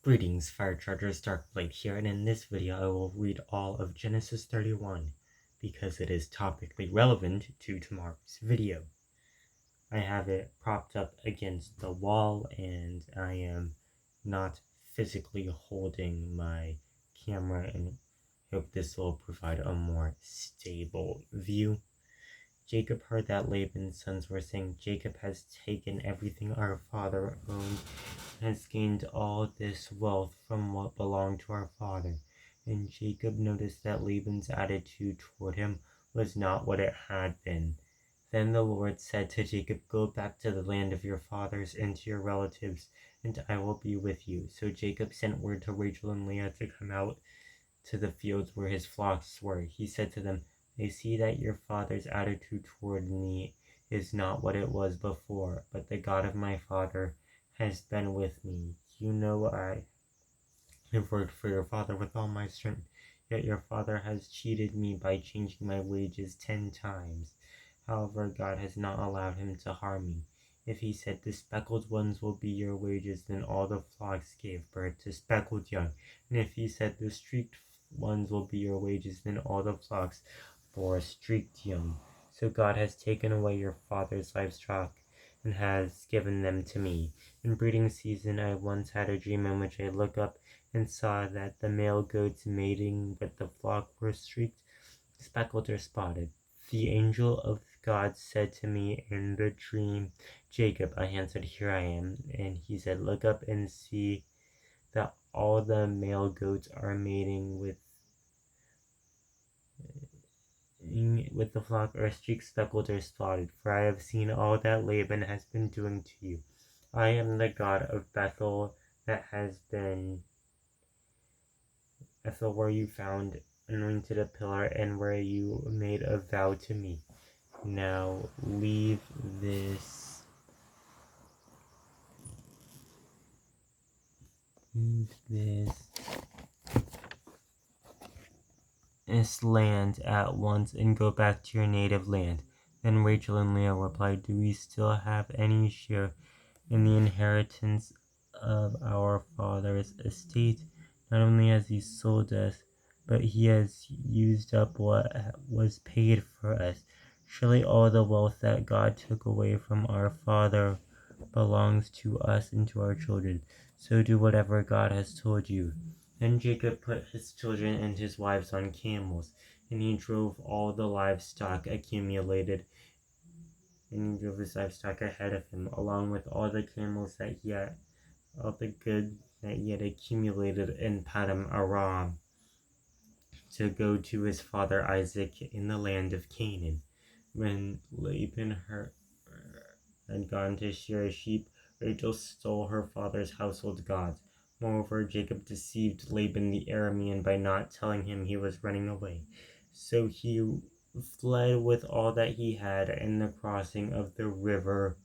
Greetings, Fire Chargers, Darkblade here, and in this video I will read all of Genesis 31 because it is topically relevant to tomorrow's video. I have it propped up against the wall and I am not physically holding my camera, and hope this will provide a more stable view. Jacob heard that Laban's sons were saying, "Jacob has taken everything our father owned, has gained all this wealth from what belonged to our father." And Jacob noticed that Laban's attitude toward him was not what it had been. Then the Lord said to Jacob, "Go back to the land of your fathers and to your relatives, and I will be with you." So Jacob sent word to Rachel and Leah to come out to the fields where his flocks were. He said to them, "I see that your father's attitude toward me is not what it was before, but the God of my father has been with me. You know I have worked for your father with all my strength, yet your father has cheated me by changing my wages 10 times. However, God has not allowed him to harm me. If he said, 'The speckled ones will be your wages,' then all the flocks gave birth to speckled young. And if he said, 'The streaked ones will be your wages,' then all the flocks bore streaked young. So God has taken away your father's livestock and has given them to me. In breeding season I once had a dream in which I looked up and saw that the male goats mating with the flock were streaked, speckled, or spotted. The angel of God said to me in the dream, 'Jacob.' I answered, 'Here I am.' And he said, 'Look up and see that all the male goats are mating with the flock are streaked, speckled, or spotted, for I have seen all that Laban has been doing to you. I am the God of Bethel that has been Bethel, where you found anointed a pillar and where you made a vow to me. Now leave this land at once and go back to your native land." Then Rachel and Leah replied, "Do we still have any share in the inheritance of our father's estate? Not only has he sold us, but he has used up what was paid for us. Surely all the wealth that God took away from our father belongs to us and to our children. So do whatever God has told you." Then Jacob put his children and his wives on camels, and he drove all the livestock accumulated, and he drove his livestock ahead of him, along with all the camels that he had, all the goods that he had accumulated in Paddan Aram, to go to his father Isaac in the land of Canaan. When Laban had gone to shear sheep, Rachel stole her father's household gods. Moreover, Jacob deceived Laban the Aramean by not telling him he was running away. So he fled with all that he had, and the crossing of the river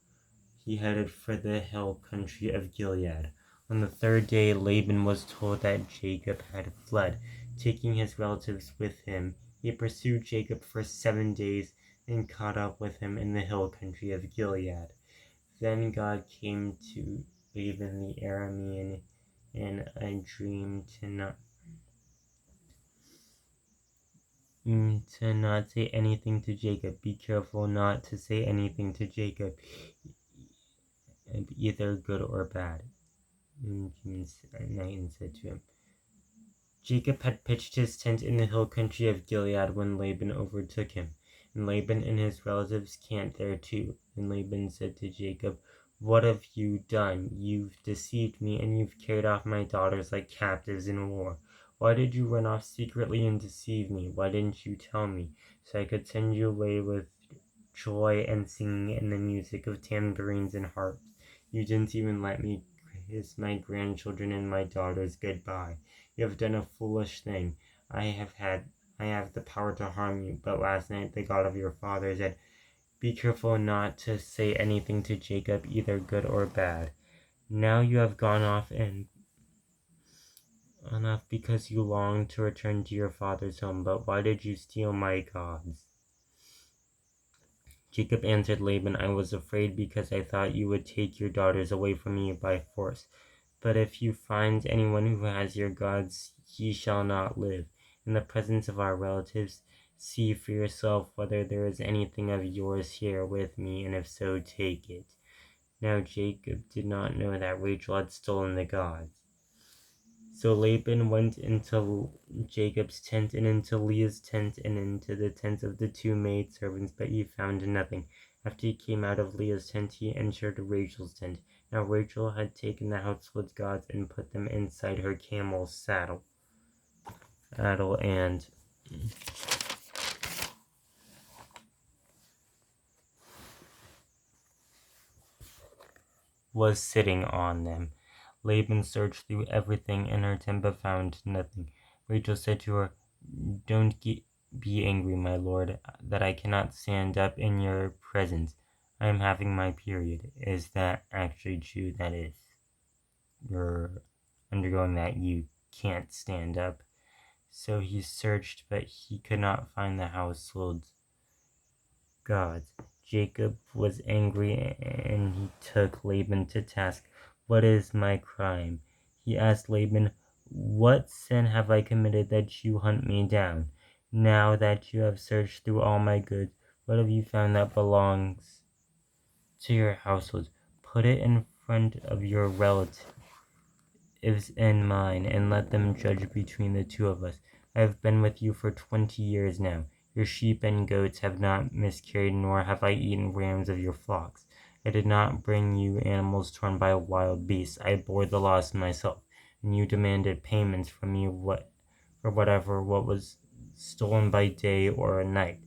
he headed for the hill country of Gilead. On the third day, Laban was told that Jacob had fled, taking his relatives with him. He pursued Jacob for 7 days and caught up with him in the hill country of Gilead. Then God came to Laban the Aramean in a dream to not say anything to Jacob. "Be careful not to say anything to Jacob, either good or bad." And said to him, Jacob had pitched his tent in the hill country of Gilead when Laban overtook him, and Laban and his relatives camped there too. And Laban said to Jacob, "What have you done? You've deceived me, and you've carried off my daughters like captives in war. Why did you run off secretly and deceive me? Why didn't you tell me, so I could send you away with joy and singing and the music of tambourines and harps? You didn't even let me kiss my grandchildren and my daughters goodbye. You have done a foolish thing. I have the power to harm you." But last night the God of your father said, "Be careful not to say anything to Jacob, either good or bad." Now you have gone off because you long to return to your father's home. But why did you steal my gods? Jacob answered Laban, "I was afraid because I thought you would take your daughters away from me by force. But if you find anyone who has your gods, he shall not live. In the presence of our relatives, see for yourself whether there is anything of yours here with me, and if so, take it." Now Jacob did not know that Rachel had stolen the gods. So Laban went into Jacob's tent, and into Leah's tent, and into the tents of the two maidservants, but he found nothing. After he came out of Leah's tent, he entered Rachel's tent. Now Rachel had taken the household gods and put them inside her camel's saddle, and was sitting on them. Laban searched through everything in her tent, but found nothing. Rachel said to her, "Don't be angry, my lord, that I cannot stand up in your presence. I am having my period." Is that actually true? That is, you're undergoing that, you can't stand up. So he searched, but he could not find the household gods. Jacob was angry, and he took Laban to task. "What is my crime?" he asked Laban. "What sin have I committed that you hunt me down? Now that you have searched through all my goods, what have you found that belongs to your household? Put it in front of your relatives and mine, and let them judge between the two of us. I have been with you for 20 years now. Your sheep and goats have not miscarried, nor have I eaten rams of your flocks. I did not bring you animals torn by wild beasts. I bore the loss myself, and you demanded payments from me for what was stolen by day or night.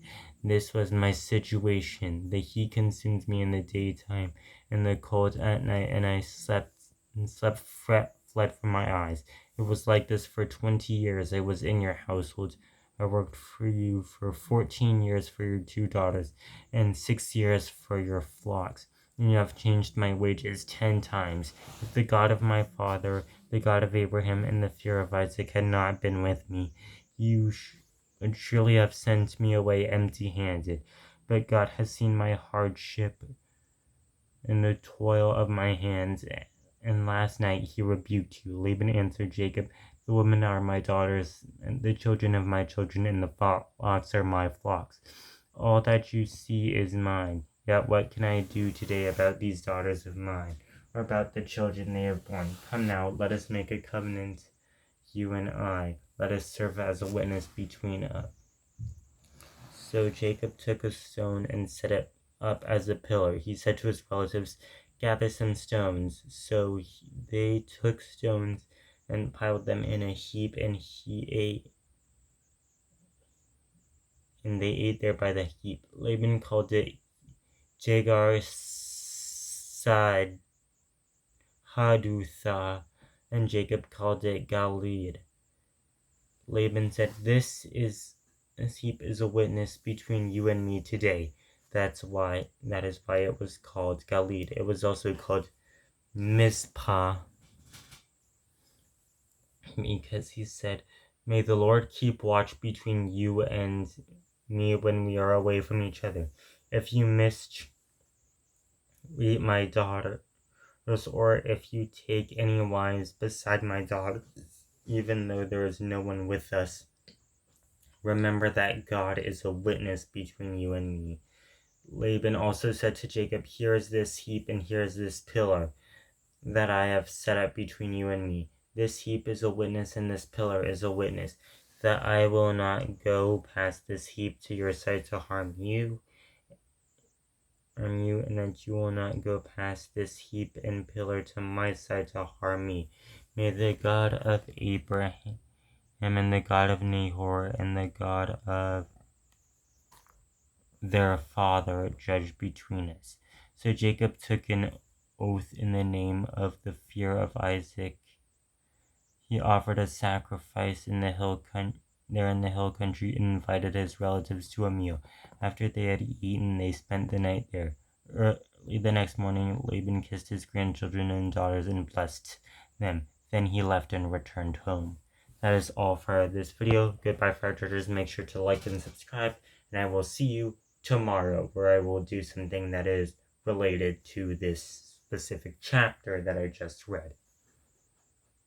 This was my situation. The heat consumed me in the daytime, and the cold at night, and I fled from my eyes. It was like this for 20 years. I was in your household. I worked for you for 14 years for your 2 daughters, and 6 years for your flocks. And you have changed my wages 10 times. If the God of my father, the God of Abraham, and the fear of Isaac had not been with me, you would surely have sent me away empty-handed. But God has seen my hardship and the toil of my hands, and last night he rebuked you." Laban answered Jacob, "The women are my daughters, and the children of my children, and the flocks are my flocks. All that you see is mine. Yet what can I do today about these daughters of mine, or about the children they have borne? Come now, let us make a covenant, you and I. Let us serve as a witness between us." So Jacob took a stone and set it up as a pillar. He said to his relatives, "Gather some stones." So they took stones and piled them in a heap, and they ate there by the heap. Laban called it Jegar Hadutha, and Jacob called it Galeed. Laban said, This heap is a witness between you and me today. That is why it was called Galeed. It was also called Mizpah, because he said, "May the Lord keep watch between you and me when we are away from each other. If you mistreat my daughters, or if you take any wives beside my daughters, even though there is no one with us, remember that God is a witness between you and me." Laban also said to Jacob, "Here is this heap, and here is this pillar that I have set up between you and me. This heap is a witness, and this pillar is a witness, that I will not go past this heap to your side to harm you, and that you will not go past this heap and pillar to my side to harm me. May the God of Abraham, and the God of Nahor, and the God of their father judge between us." So Jacob took an oath in the name of the fear of Isaac. He offered a sacrifice in the hill country, and invited his relatives to a meal. After they had eaten, they spent the night there. Early the next morning, Laban kissed his grandchildren and daughters and blessed them. Then he left and returned home. That is all for this video. Goodbye, Fire Chargers. Make sure to like and subscribe, and I will see you tomorrow, where I will do something that is related to this specific chapter that I just read.